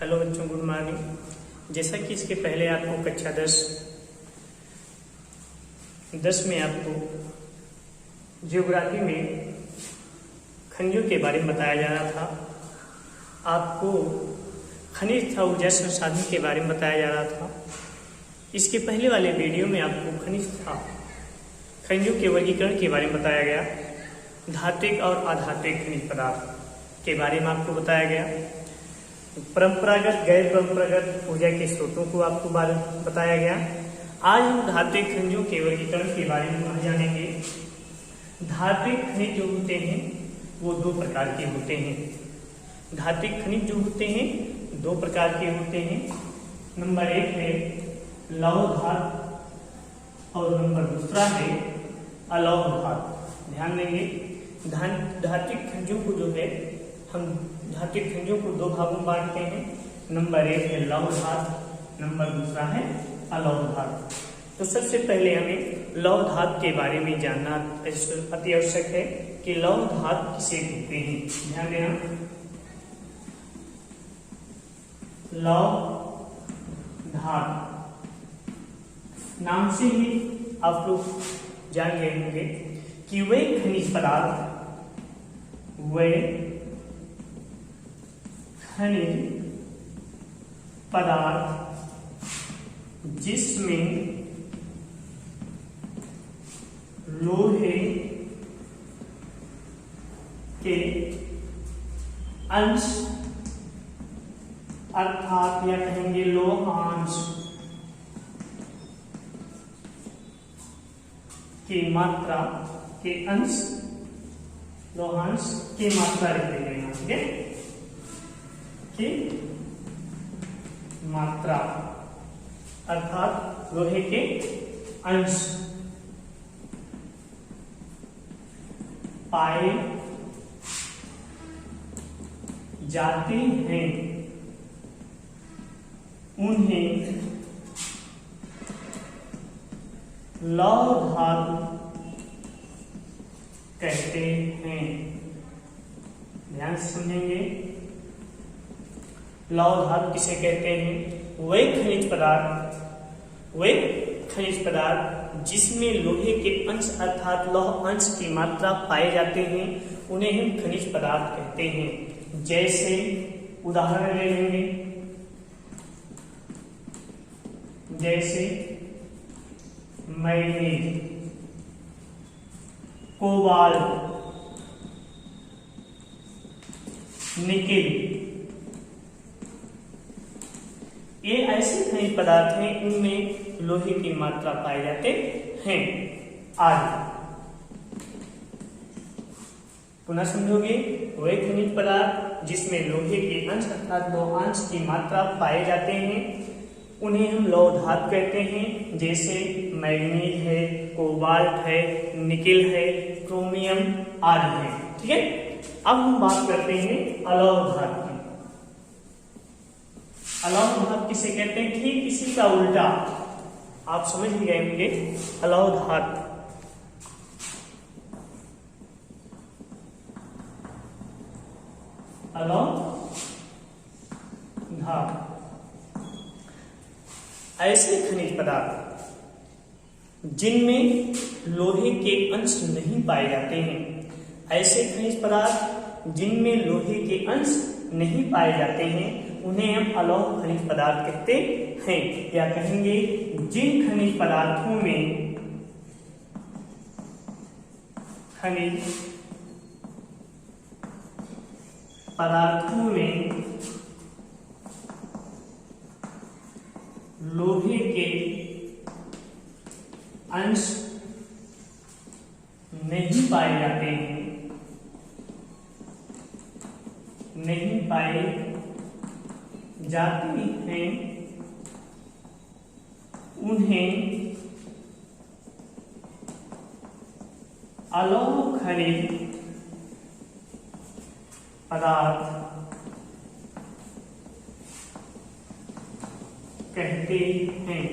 Hello बच्चों, good morning. जैसा कि इसके पहले आपको कक्षा 10 में आपको ज्योग्राफी में खनिजों के बारे में बताया जा रहा था। आपको खनिज तथा ऊर्जा संसाधन के बारे में बताया जा रहा था। इसके पहले वाले वीडियो में आपको खनिज तथा खनिजों के वर्गीकरण के बारे में बताया गया। धात्विक और अधात्विक खनिज पदार्थ के बारे में आपको बताया गया। परंपरागत गैर परंपरागत ऊर्जा के स्रोतों को आपको बताया गया। आज हम धात्विक खनिजों के वर्गीकरण के बारे में जानेंगे। धात्विक खनिज जो होते हैं वो दो प्रकार के होते हैं। धात्विक खनिज जो होते हैं दो प्रकार के होते हैं। नंबर 1 है लौह धातु और नंबर दूसरा है अलौह धातु। ध्यान देंगे, धात्विक खनिजों को जो है हम धात्विक खनिजों को दो भागों में बांटते हैं। नंबर 1 है लौह धातु, नंबर दूसरा है अलौह धातु। तो सबसे पहले हमें लौह धातु के बारे में जानना अति आवश्यक है कि लौह धातु किसे कहते हैं। ध्यान देना, लौह धातु नाम से ही आप लोग जान गए होंगे कि वे खनिज पदार्थ जिसमें लोहे के अंश अर्थात या कहेंगे लोहांश की मात्रा के अंश, लोहांश की मात्रा लिखते हैं यहाँ, ठीक है, की मात्रा अर्थात लोहे के अंश पाए जाते हैं, उन्हें लौह धातु कहते हैं। ध्यान से समझेंगे, लौह धातु किसे कहते हैं? वे खनिज पदार्थ जिसमें लोहे के अंश अर्थात लौह अंश की मात्रा पाए जाते हैं, उन्हें हम खनिज पदार्थ कहते हैं। जैसे उदाहरण ले लेंगे, जैसे मैग्नीज, कोबाल्ट, निकेल, ये ऐसे खनिज पदार्थ हैं उनमें लोहे की मात्रा पाए जाते हैं। आज पुनः समझोगे, वे खनिज पदार्थ जिसमें लोहे के अंश अर्थात लोहांश की मात्रा पाए जाते हैं, उन्हें हम लौह धातु कहते हैं। जैसे मैग्नीज है, कोबाल्ट है, निकेल है, क्रोमियम आदि है, ठीक है। अब हम बात करते हैं अलौह धातु की। अलौह धातु किसे कहते हैं? ठीक इसी का उल्टा आप समझ भी गए होंगे। अलौह धातु ऐसे खनिज पदार्थ जिनमें लोहे के अंश नहीं पाए जाते हैं। ऐसे खनिज पदार्थ जिनमें लोहे के अंश नहीं पाए जाते हैं, उन्हें हम अलौह खनिज पदार्थ कहते हैं। या कहेंगे जिन खनिज पदार्थों में लोहे के अंश नहीं पाए जाते हैं, उन्हें अलौह खनिज पदार्थ कहते हैं।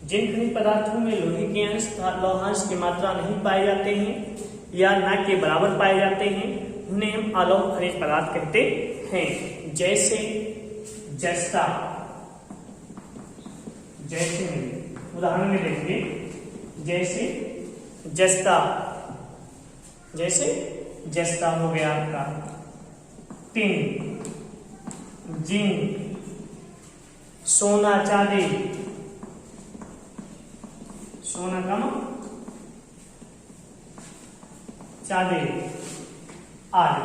जिन खनिज पदार्थों में लोहे के अंश लौहांश की मात्रा नहीं पाए जाते हैं या ना के बराबर पाए जाते हैं, उन्हें हम अलौह खनिज पदार्थ कहते हैं। जैसे, जस्ता, जैसे नहीं, उदाहरण में देखिए, जैसे जस्ता, जैसे जस्ता हो गया आपका। टिन, जिन, सोना चांदी, सोना का चांदी आदि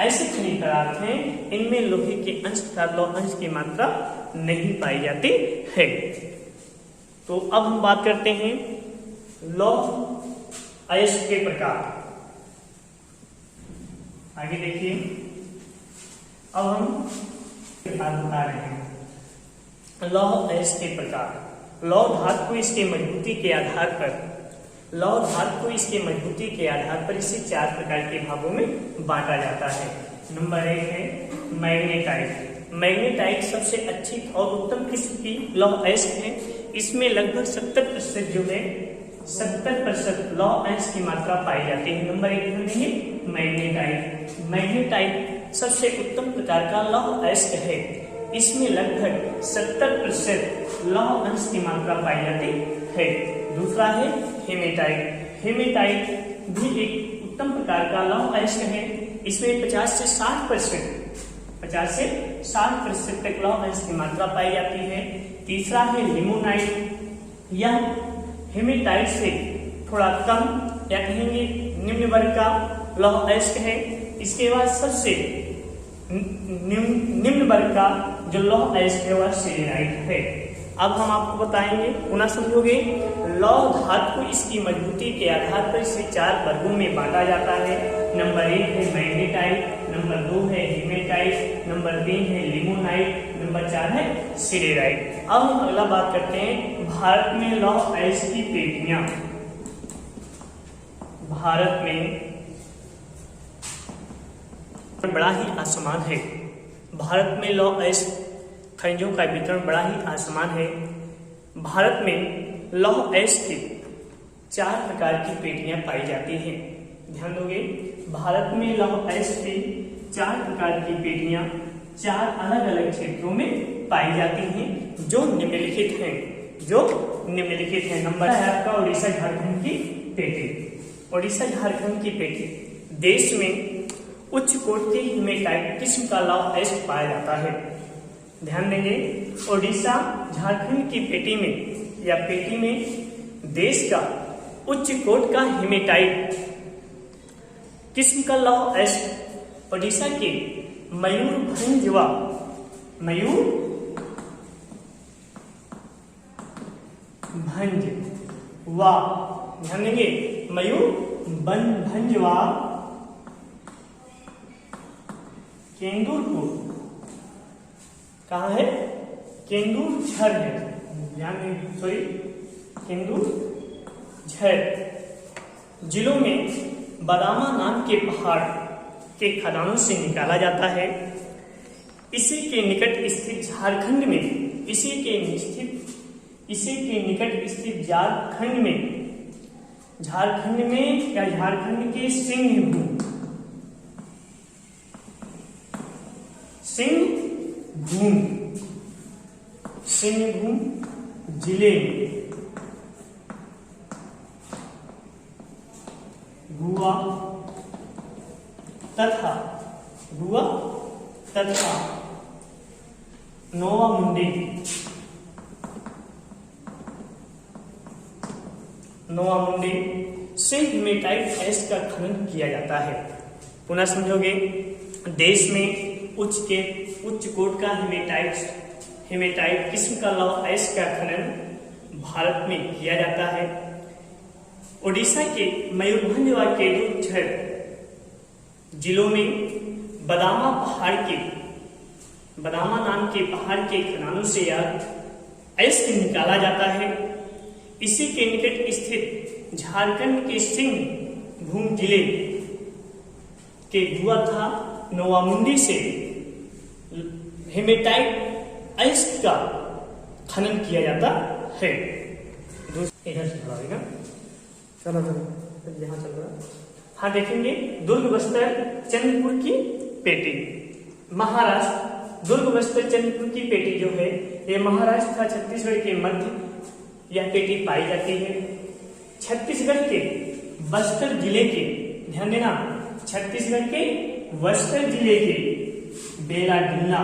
ऐसे खनिज पदार्थ हैं, इनमें लोहे के अंश तथा लौह अंश की मात्रा नहीं पाई जाती है। तो अब हम बात करते हैं लौह अयस्क के प्रकार। आगे देखिए, अब हम प्रकार बता रहे हैं। लौह अयस्क के प्रकार। लौह धातु को इसके मजबूती के आधार पर, लौह धातु को इसके मजबूती के आधार पर इसे 4 प्रकार के भागों में बांटा जाता है। नंबर 1 है मैग्नेटाइट। मैग्नेटाइट सबसे अच्छी और उत्तम किस्म की लौह अयस्क है। इसमें लगभग 70% जो है 70% लौह अयस्क की मात्रा पाई जाती है। नंबर 1 है मैग्नेटाइट। मैग्नेटाइट सबसे उत्तम प्रकार का लौह अयस्क है। इसमें लगभग 70% लौह अंश की मात्रा पाई जाती है। दूसरा है हेमेटाइट। हेमेटाइट भी एक उत्तम प्रकार का लौह अयस्क है। इसमें 50 से 60% तक लौह अंश की मात्रा पाई जाती है। तीसरा है लिमोनाइट। यह हेमेटाइट से थोड़ा कम या कहेंगे निम्न वर्ग का लौह अयस्क है। इसके बाद सबसे निम्न वर्ग का जो लौह अयस्क है वह सेलेनाइट है। अब हम आपको बताएंगे, पुनः समझोगे। लौह धातु को इसकी मजबूती के आधार पर इसे 4 वर्गों में बांटा जाता है। नंबर 1 है मैग्नेटाइट, नंबर 2 है हेमेटाइट, नंबर 3 है लिमोनाइट, नंबर 4 है सिलेराइट। अब हम अगला बात करते हैं भारत में लौह अयस्क की पेटियां। भारत में बड़ा ही आसमान है। भारत में लौह अयस्क खनिजों का वितरण बड़ा ही आसमान है। भारत में लौह अयस्क की 4 प्रकार की पेटियां पाई जाती हैं। ध्यान दोगे, भारत में लौह अयस्क की 4 प्रकार की पेटियां 4 अलग अलग क्षेत्रों में पाई जाती हैं, जो निम्नलिखित हैं। नंबर है आपका उड़ीसा झारखंड की पेटी। उड़ीसा झारखंड की पेटी देश में उच्च कोटि की हेमेटाइट किस्म का लौह अयस्क पाया जाता है। ध्यान देंगे, उड़ीसा झारखंड की पेटी में देश का उच्च कोट का हेमेटाइट किस्म का लौह अयस्क उड़ीसा के मयूरभंजवा, ध्यान देंगे, मयूरभंजवा केंदुरपुर, कहाँ है? केंदुझर है। ध्यान देंगे, सॉरी, केंदुझर जिलों में बदामा नाम के पहाड़ के खदानों से निकाला जाता है। इसी के निकट स्थित झारखंड में, इसी के निकट स्थित झारखंड में या झारखंड के सिंहभूम जिले में गुआ तथा नोवामुंडी से हेमेटाइट अयस्क का खनन किया जाता है। पुनः समझोगे, देश में उच्च कोट का हेमेटाइट किस्म का लौह अयस्क का खनन भारत में किया जाता है। ओडिशा के मयूरभंजवा के केंदुझर जिलों में बदामा नाम के पहाड़ के खदानों से यह अयस्क निकाला जाता है। इसी के निकट स्थित झारखंड के सिंहभूम जिले के गुआ था नोवामुंडी से हेमेटाइट अयस्क का खनन किया जाता है। इधर से बढ़ाएगा, चलो यहाँ चल रहा है। हाँ, देखेंगे दुर्ग बस्तर चंद्रपुर की पेटी। महाराष्ट्र दुर्ग बस्तर चंद्रपुर की पेटी जो है ये महाराष्ट्र तथा छत्तीसगढ़ के मध्य यह पेटी पाई जाती है। छत्तीसगढ़ के बस्तर जिले के, ध्यान देना, छत्तीसगढ़ के बस्तर जिले के बेलाडिल्ला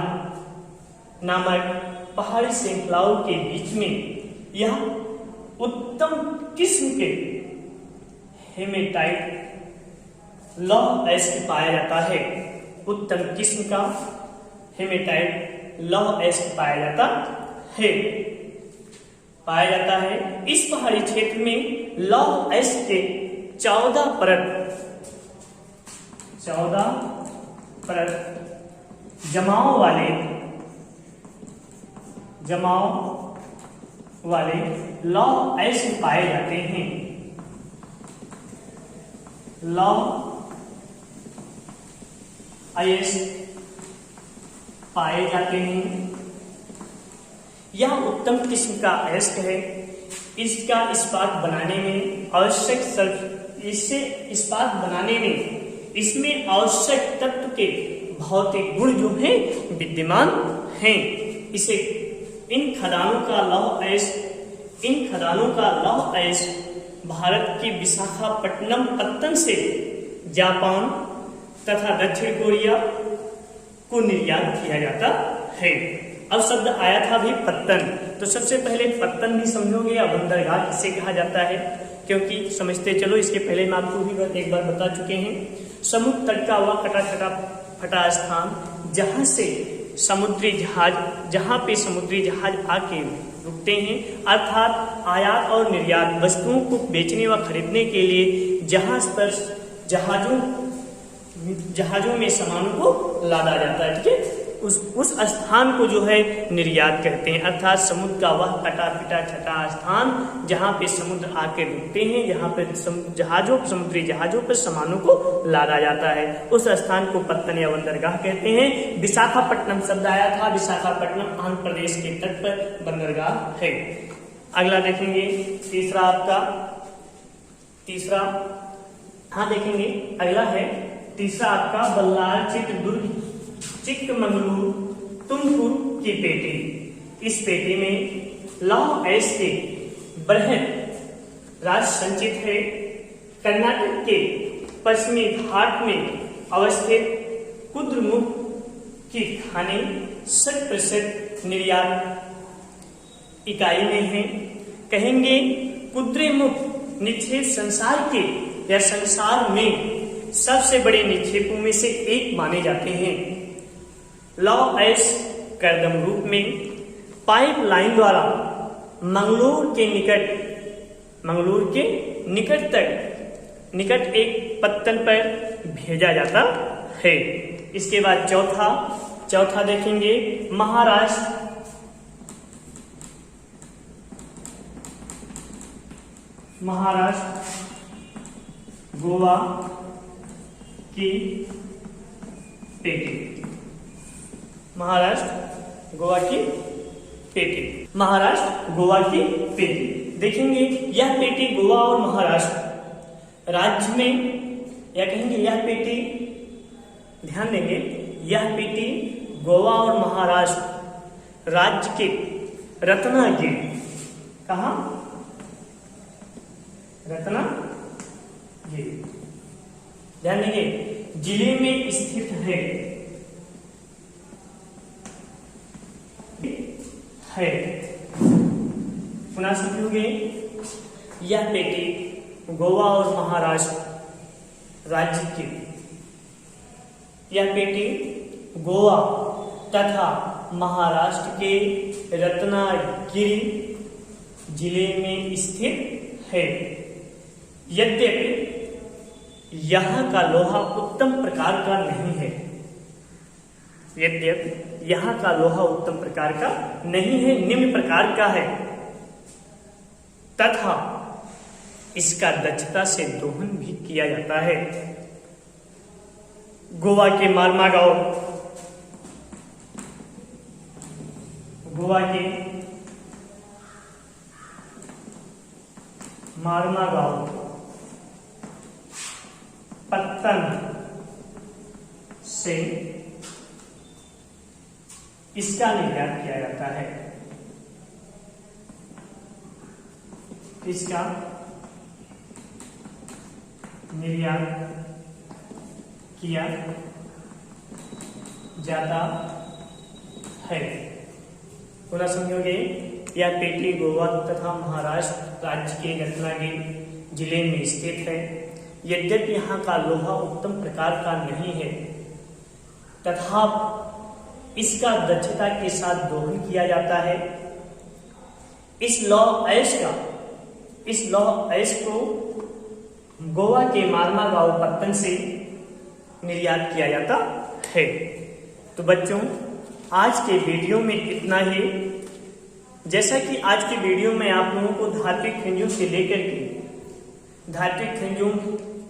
नामक पहाड़ी श्रृंखलाओं के बीच में यह उत्तम किस्म के हेमेटाइट लौह अयस्क पाया जाता है। उत्तम किस्म का हेमेटाइट लौह अयस्क पाया जाता है। इस पहाड़ी क्षेत्र में लौह अयस्क के 14 परत जमाव वाले लौह अयस्क पाए जाते हैं। लौह अयस्क पाए जाते हैं। यह उत्तम किस्म का अयस्क है। इसका इस्पात बनाने में इसमें आवश्यक तत्व के भौतिक गुण जो हैं विद्यमान हैं। इन खदानों का लौह अयस्क भारत के विशाखापट्टनम पत्तन से जापान तथा दक्षिण कोरिया को निर्यात किया जाता है। अब शब्द आया था भी पत्तन, तो सबसे पहले पत्तन भी समझोगे या बंदरगाह किसे कहा जाता है, क्योंकि समझते चलो। इसके पहले मैं आपको भी एक बार बता चुके हैं। समुद्र तट का वह कटा फटा स्थान जहाँ पे समुद्री जहाज आके रुकते हैं, अर्थात आयात और निर्यात वस्तुओं को बेचने व खरीदने के लिए जहाज पर जहाजों में सामानों को लादा जाता है। ठीक है, उस स्थान को जो है निर्यात कहते हैं, अर्थात समुद्र का वह कटा पिटा छटा स्थान जहाँ पे समुद्र आके रुकते हैं, जहाँ पे समुद्री जहाजों पर सामानों को लादा जाता है, उस स्थान को पत्तन या बंदरगाह कहते हैं। विशाखापट्टनम शब्द आया था, विशाखापट्टनम आंध्र प्रदेश के तट पर बंदरगाह है। अगला देखेंगे अगला है तीसरा आपका बल्लाल चिकमंगलूर तुमकुर की पेटी। इस पेटी में लौह अयस्क के बृहद राशि संचित है। कर्नाटक के पश्चिमी घाट में अवस्थित कुद्रेमुख की खाने 100% निर्यात इकाई में है। कहेंगे कुद्रेमुख निक्षेप संसार में सबसे बड़े निक्षेपों में से एक माने जाते हैं। लौह अयस्क करदम रूप में पाइपलाइन द्वारा मंगलोर के निकट एक पत्तन पर भेजा जाता है। इसके बाद चौथा देखेंगे महाराष्ट्र गोवा की पेटी। महाराष्ट्र गोवा की पेटी देखेंगे। यह पेटी गोवा और महाराष्ट्र राज्य में, या कहेंगे यह पेटी, ध्यान देंगे, यह पेटी गोवा और महाराष्ट्र राज्य के रत्नागिरी, कहाँ? रत्नागिरी, ध्यान देंगे, जिले में स्थित है। पुनः समझोगे, यह पेटी गोवा और महाराष्ट्र राज्य की, यह पेटी गोवा तथा महाराष्ट्र के रत्नागिरी जिले में स्थित है। यद्यपि यहाँ का लोहा उत्तम प्रकार का नहीं है, निम्न प्रकार का है, तथा इसका दक्षता से दोहन भी किया जाता है। गोवा के मार्मागांव पत्तन से इसका निर्यात किया जाता है। इसका निर्यात किया जाता है। पुनः समझोगे, यह पेटी गोवा तथा महाराष्ट्र राज्य के रत्नागिरी जिले में स्थित है। यद्यपि यहाँ का लोहा उत्तम प्रकार का नहीं है तथा इसका दक्षता के साथ दोहन किया जाता है। इस लौह अयस्क को गोवा के मारमा गांव पत्तन से निर्यात किया जाता है। तो बच्चों, आज के वीडियो में इतना ही। जैसा कि आज के वीडियो में आप लोगों को धात्विक खनिजों से लेकर के धात्विक खनिजों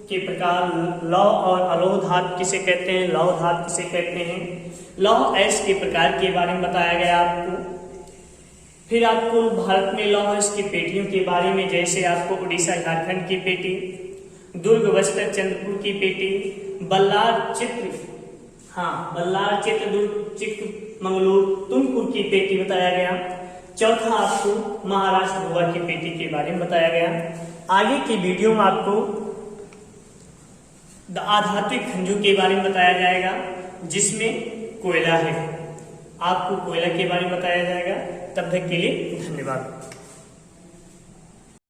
के प्रकार, लौह और अलोह धातु किसे कहते हैं, लौह धातु किसे कहते हैं, लौह अयस्क के प्रकार के बारे में बताया गया आपको। फिर आपको भारत में लौह अयस्क की पेटियों के बारे में, जैसे आपको उड़ीसा झारखंड की पेटी, दुर्ग बस्तर चंद्रपुर की पेटी, बल्लार चित्र दुर्ग चिकमंगलूर तुमकुर की पेटी बताया गया। चौथा आपको महाराष्ट्र गोवा की पेटी के बारे में बताया गया। आगे की वीडियो में आपको अधात्विक खनिजों के बारे में बताया जाएगा, जिसमें कोयला है। आपको कोयला के बारे में बताया जाएगा। तब तक के लिए धन्यवाद।